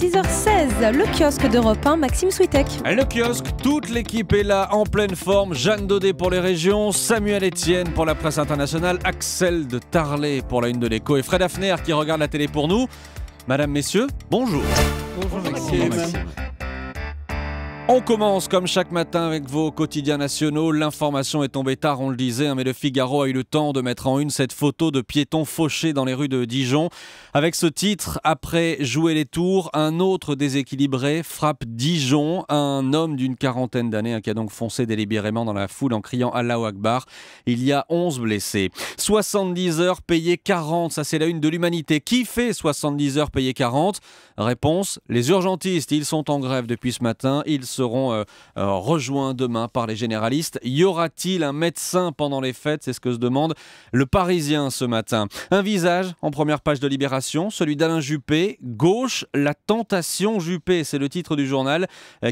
6h16, le kiosque d'Europe 1, Maxime Switek. Le kiosque, toute l'équipe est là, en pleine forme. Jeanne Daudet pour les régions, Samuel Etienne pour la presse internationale, Axel de Tarlet pour la une de l'Écho et Fred Hafner qui regarde la télé pour nous. Madame, messieurs, bonjour. Bonjour Maxime. On commence comme chaque matin avec vos quotidiens nationaux. L'information est tombée tard, on le disait, mais le Figaro a eu le temps de mettre en une cette photo de piétons fauchés dans les rues de Dijon. Avec ce titre, après jouer les tours, un autre déséquilibré frappe Dijon. Un homme d'une quarantaine d'années qui a donc foncé délibérément dans la foule en criant Allahu Akbar. Il y a 11 blessés. 70 heures payées 40, ça c'est la une de l'Humanité. Qui fait 70 heures payées 40 ? Réponse, les urgentistes, ils sont en grève depuis ce matin. Ils seront rejoints demain par les généralistes. Y aura-t-il un médecin pendant les fêtes ? C'est ce que se demande le Parisien ce matin. Un visage en première page de Libération, celui d'Alain Juppé. Gauche, la tentation Juppé, c'est le titre du journal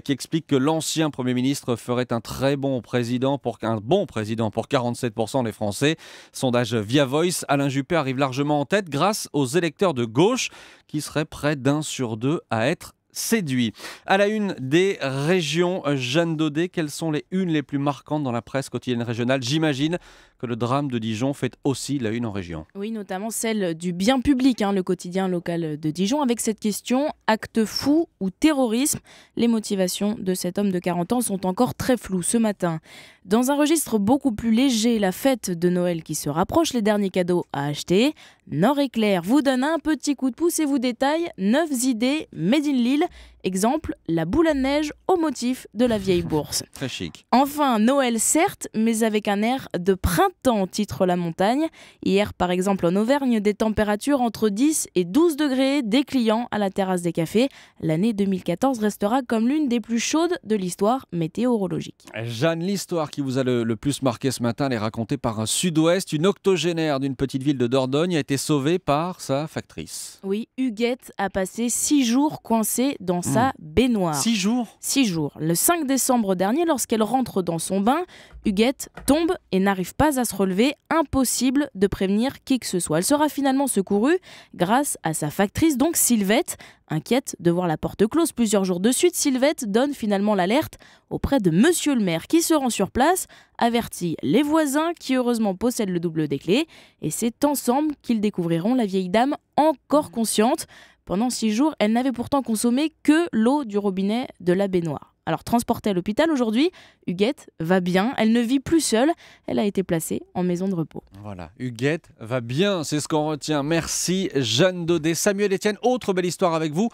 qui explique que l'ancien Premier ministre ferait un bon président pour 47% des Français. Sondage via Voice, Alain Juppé arrive largement en tête grâce aux électeurs de gauche qui seraient près d'1 sur 2 à être séduit. À la une des régions, Jeanne Daudet, quelles sont les unes les plus marquantes dans la presse quotidienne régionale ? J'imagine que le drame de Dijon fait aussi la une en région. Oui, notamment celle du bien public, le quotidien local de Dijon, avec cette question, acte fou ou terrorisme ? Les motivations de cet homme de 40 ans sont encore très floues ce matin. Dans un registre beaucoup plus léger, la fête de Noël qui se rapproche, les derniers cadeaux à acheter. Nord Éclair vous donne un petit coup de pouce et vous détaille 9 idées made in Lille. Exemple, la boule à neige au motif de la vieille bourse. Très chic. Enfin, Noël certes, mais avec un air de printemps, titre La Montagne. Hier, par exemple, en Auvergne, des températures entre 10 et 12 degrés, des clients à la terrasse des cafés. L'année 2014 restera comme l'une des plus chaudes de l'histoire météorologique. Jeanne, l'histoire qui vous a le plus marqué ce matin, elle est racontée par un Sud-Ouest. Une octogénaire d'une petite ville de Dordogne a été sauvée par sa factrice. Oui, Huguette a passé 6 jours coincée dans sa baignoire. 6 jours ? 6 jours. Le 5 décembre dernier, lorsqu'elle rentre dans son bain, Huguette tombe et n'arrive pas à se relever. Impossible de prévenir qui que ce soit. Elle sera finalement secourue grâce à sa factrice, donc Sylvette. Inquiète de voir la porte close plusieurs jours de suite, Sylvette donne finalement l'alerte auprès de Monsieur le maire qui se rend sur place, avertit les voisins qui heureusement possèdent le double des clés. Et c'est ensemble qu'ils découvriront la vieille dame encore consciente. Pendant 6 jours, elle n'avait pourtant consommé que l'eau du robinet de la baignoire. Alors transportée à l'hôpital aujourd'hui, Huguette va bien, elle ne vit plus seule, elle a été placée en maison de repos. Voilà, Huguette va bien, c'est ce qu'on retient. Merci Jeanne Daudet. Samuel Etienne, autre belle histoire avec vous.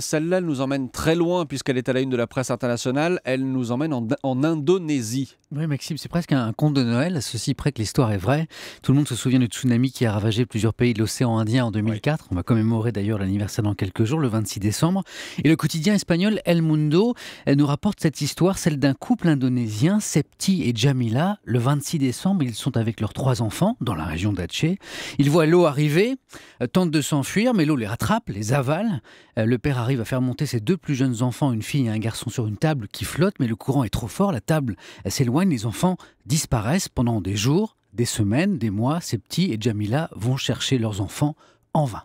Celle-là, elle nous emmène très loin puisqu'elle est à la une de la presse internationale. Elle nous emmène en Indonésie. Oui Maxime, c'est presque un conte de Noël, ceci près que l'histoire est vraie. Tout le monde se souvient du tsunami qui a ravagé plusieurs pays de l'océan Indien en 2004. Oui. On va commémorer d'ailleurs l'anniversaire dans quelques jours, le 26 décembre. Et le quotidien espagnol El Mundo nous rapporte cette histoire, celle d'un couple indonésien, Septi et Jamila. Le 26 décembre, ils sont avec leurs 3 enfants dans la région d'Aceh. Ils voient l'eau arriver, tentent de s'enfuir, mais l'eau les rattrape, les avale. Le père arrive à faire monter ses 2 plus jeunes enfants, une fille et un garçon, sur une table qui flotte, mais le courant est trop fort, la table s'éloigne, les enfants disparaissent pendant des jours, des semaines, des mois. Septi et Jamila vont chercher leurs enfants en vain.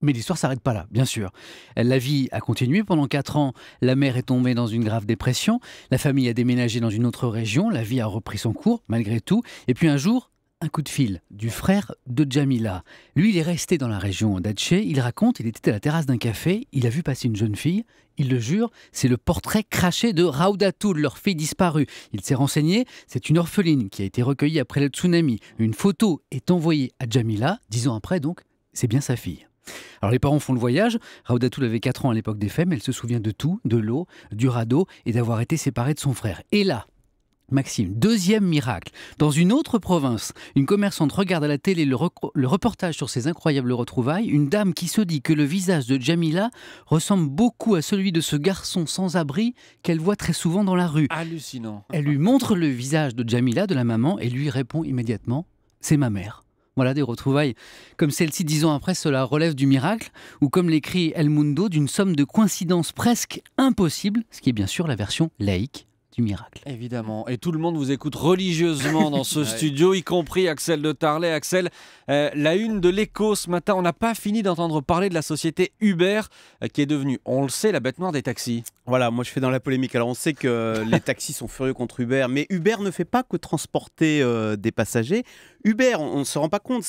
Mais l'histoire ne s'arrête pas là, bien sûr. La vie a continué pendant 4 ans. La mère est tombée dans une grave dépression. La famille a déménagé dans une autre région. La vie a repris son cours, malgré tout. Et puis un jour, un coup de fil du frère de Jamila. Lui, il est resté dans la région d'Aceh. Il raconte, il était à la terrasse d'un café. Il a vu passer une jeune fille. Il le jure, c'est le portrait craché de Raudatul, leur fille disparue. Il s'est renseigné, c'est une orpheline qui a été recueillie après le tsunami. Une photo est envoyée à Jamila. 10 ans après, donc, c'est bien sa fille. Alors les parents font le voyage. Raudatul avait 4 ans à l'époque des faits, mais elle se souvient de tout, de l'eau, du radeau et d'avoir été séparée de son frère. Et là, Maxime, deuxième miracle. Dans une autre province, une commerçante regarde à la télé le reportage sur ces incroyables retrouvailles. Une dame qui se dit que le visage de Jamila ressemble beaucoup à celui de ce garçon sans abri qu'elle voit très souvent dans la rue. Hallucinant. Elle lui montre le visage de Jamila, de la maman, et lui répond immédiatement « C'est ma mère ». Voilà des retrouvailles comme celle-ci 10 ans après, cela relève du miracle, ou comme l'écrit El Mundo, d'une somme de coïncidences presque impossibles, ce qui est bien sûr la version laïque du miracle. Évidemment, et tout le monde vous écoute religieusement dans ce studio, y compris Axel de Tarlet. Axel, la une de l'Écho ce matin, on n'a pas fini d'entendre parler de la société Uber, qui est devenue, on le sait, la bête noire des taxis. Voilà, moi je fais dans la polémique. Alors on sait que les taxis sont furieux contre Uber, mais Uber ne fait pas que transporter des passagers. Uber, on ne se rend pas compte,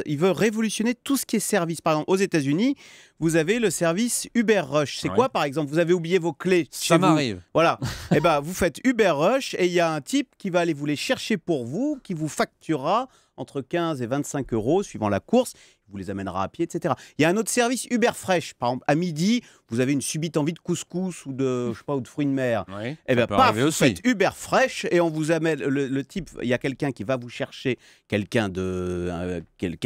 il veut révolutionner tout ce qui est service. Par exemple, aux États-Unis, vous avez le service Uber Rush. C'est quoi, par exemple? Vous avez oublié vos clés chez Ça vous. m'arrive. Voilà. Et ben, vous faites Uber Rush et il y a un type qui va aller vous les chercher pour vous, qui vous facturera entre 15 et 25 euros suivant la course. Il vous les amènera à pied, etc. Il y a un autre service Uber Fresh. Par exemple, à midi, vous avez une subite envie de couscous ou de, je sais pas, ou de fruits de mer. Oui, Et bien, paf, vous faites Uber Fresh et on vous amène le type. Il y a quelqu'un qui va vous chercher, quelqu'un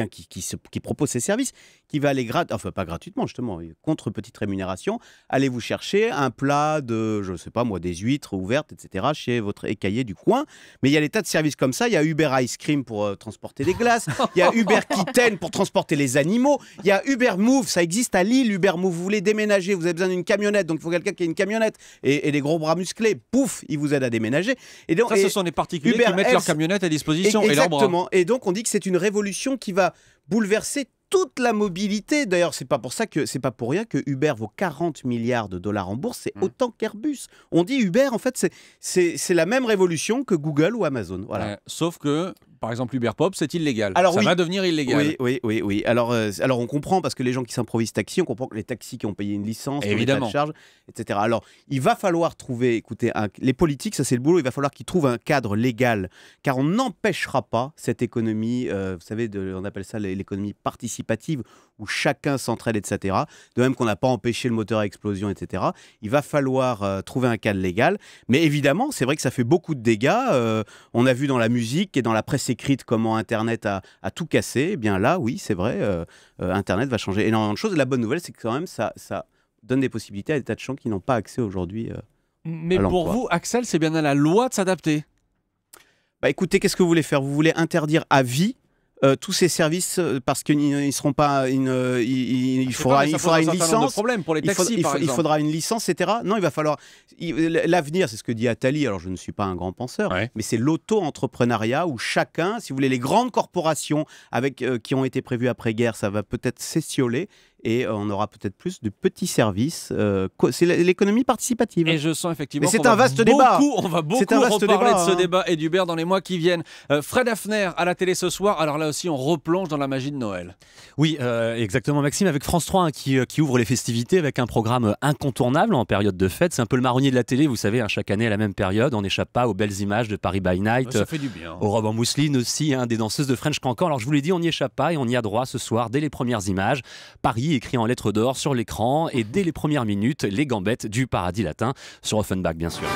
qui propose ses services, qui va aller pas gratuitement justement, contre petite rémunération, aller vous chercher un plat de, je sais pas moi, des huîtres ouvertes, etc. chez votre écaillé du coin. Mais il y a des tas de services comme ça. Il y a Uber Ice Cream pour transporter des glaces. Il y a Uber Kitten pour transporter les animaux. Il y a Uber Move, ça existe à Lille. Uber Move, vous voulez déménager, vous avez besoin d'une camionnette, donc il faut quelqu'un qui ait une camionnette et des gros bras musclés. Pouf, il vous aide à déménager. Et donc, ce sont des particuliers Uber qui mettent leur camionnette à disposition et leurs bras. Exactement. Et donc on dit que c'est une révolution qui va bouleverser toute la mobilité. D'ailleurs, c'est pas pour rien que Uber vaut 40 milliards de dollars en bourse. C'est autant qu'Airbus. On dit Uber, en fait, c'est la même révolution que Google ou Amazon. Voilà. Sauf que, par exemple, Uber Pop, c'est illégal. Alors, ça va devenir illégal. Oui. Alors, on comprend, parce que les gens qui s'improvisent taxi, on comprend que les taxis qui ont payé une licence, évidemment, de charge, etc. Alors, il va falloir trouver, écoutez, les politiques, ça c'est le boulot, il va falloir qu'ils trouvent un cadre légal, car on n'empêchera pas cette économie, vous savez, on appelle ça l'économie participative, où chacun s'entraide, etc. De même qu'on n'a pas empêché le moteur à explosion, etc. Il va falloir trouver un cadre légal. Mais évidemment, c'est vrai que ça fait beaucoup de dégâts. On a vu dans la musique et dans la presse écrite comment Internet a tout cassé. Eh bien là, oui, c'est vrai, Internet va changer énormément de choses. La bonne nouvelle, c'est que quand même, ça donne des possibilités à des tas de gens qui n'ont pas accès aujourd'hui Mais pour vous, Axel, c'est bien à la loi de s'adapter. Bah écoutez, qu'est-ce que vous voulez faire? Vous voulez interdire à vie tous ces services parce qu'ils ne seront pas il faudra une licence. Problème pour les taxis, il faudra une licence, etc. Non, il va falloir. L'avenir, c'est ce que dit Attali. Alors, je ne suis pas un grand penseur, mais c'est l'auto-entrepreneuriat où chacun, si vous voulez, les grandes corporations qui ont été prévues après-guerre, ça va peut-être s'étioler. Et on aura peut-être plus de petits services. C'est l'économie participative. Et je sens effectivement c'est un vaste débat. On va beaucoup reparler de ce débat et d'Uber dans les mois qui viennent. Fred Hafner à la télé ce soir. Alors là aussi, on replonge dans la magie de Noël. Oui, exactement, Maxime, avec France 3 qui ouvre les festivités avec un programme incontournable en période de fête. C'est un peu le marronnier de la télé, vous savez, chaque année à la même période. On n'échappe pas aux belles images de Paris by Night. Ça fait du bien. Aux robes en mousseline aussi, des danseuses de French Cancan. Alors je vous l'ai dit, on n'y échappe pas et on y a droit ce soir dès les premières images. Paris écrit en lettres d'or sur l'écran et dès les premières minutes, les gambettes du paradis latin sur Offenbach, bien sûr.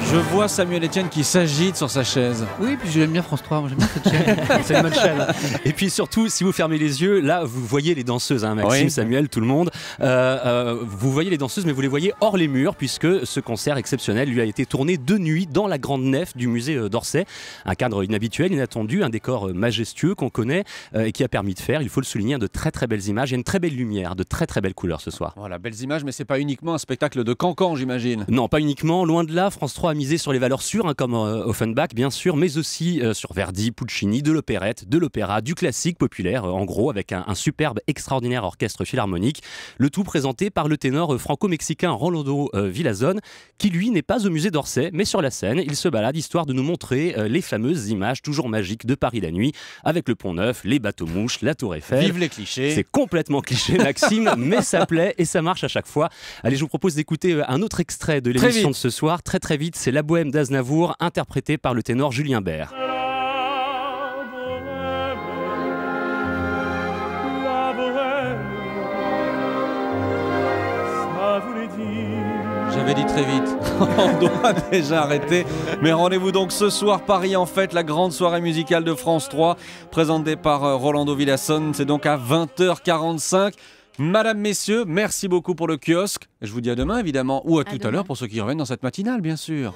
Je vois Samuel Etienne qui s'agite sur sa chaise. Oui, puis j'aime bien France 3, moi j'aime bien cette chaîne. C'est une bonne chaîne. Et puis surtout, si vous fermez les yeux, là, vous voyez les danseuses, Maxime, Samuel, tout le monde. Vous voyez les danseuses, mais vous les voyez hors les murs, puisque ce concert exceptionnel lui a été tourné de nuit dans la grande nef du musée d'Orsay. Un cadre inhabituel, inattendu, un décor majestueux qu'on connaît et qui a permis de faire, il faut le souligner, de très très belles images et une très belle lumière, de très très belles couleurs ce soir. Voilà, belles images, mais c'est pas uniquement un spectacle de cancan, j'imagine. Non, pas uniquement, loin de là. France 3 a misé sur les valeurs sûres, comme Offenbach, bien sûr, mais aussi sur Verdi, Puccini, de l'opérette, de l'opéra, du classique populaire, en gros, avec un superbe, extraordinaire orchestre philharmonique. Le tout présenté par le ténor franco-mexicain Rolando Villazón, qui lui n'est pas au musée d'Orsay, mais sur la scène. Il se balade histoire de nous montrer les fameuses images toujours magiques de Paris la nuit, avec le Pont Neuf, les bateaux-mouches, la Tour Eiffel. Vive les clichés. C'est complètement cliché, Maxime, mais ça plaît et ça marche à chaque fois. Allez, je vous propose d'écouter un autre extrait de l'émission de ce soir. Très très vite, c'est La Bohème d'Aznavour, interprété par le ténor Julien Bert. J'avais dit très vite, on doit déjà arrêter. Mais rendez-vous donc ce soir, Paris en fête, la grande soirée musicale de France 3, présentée par Rolando Villazón. C'est donc à 20h45. Madame, messieurs, merci beaucoup pour le kiosque. Je vous dis à demain, évidemment, ou à tout à l'heure pour ceux qui reviennent dans cette matinale, bien sûr.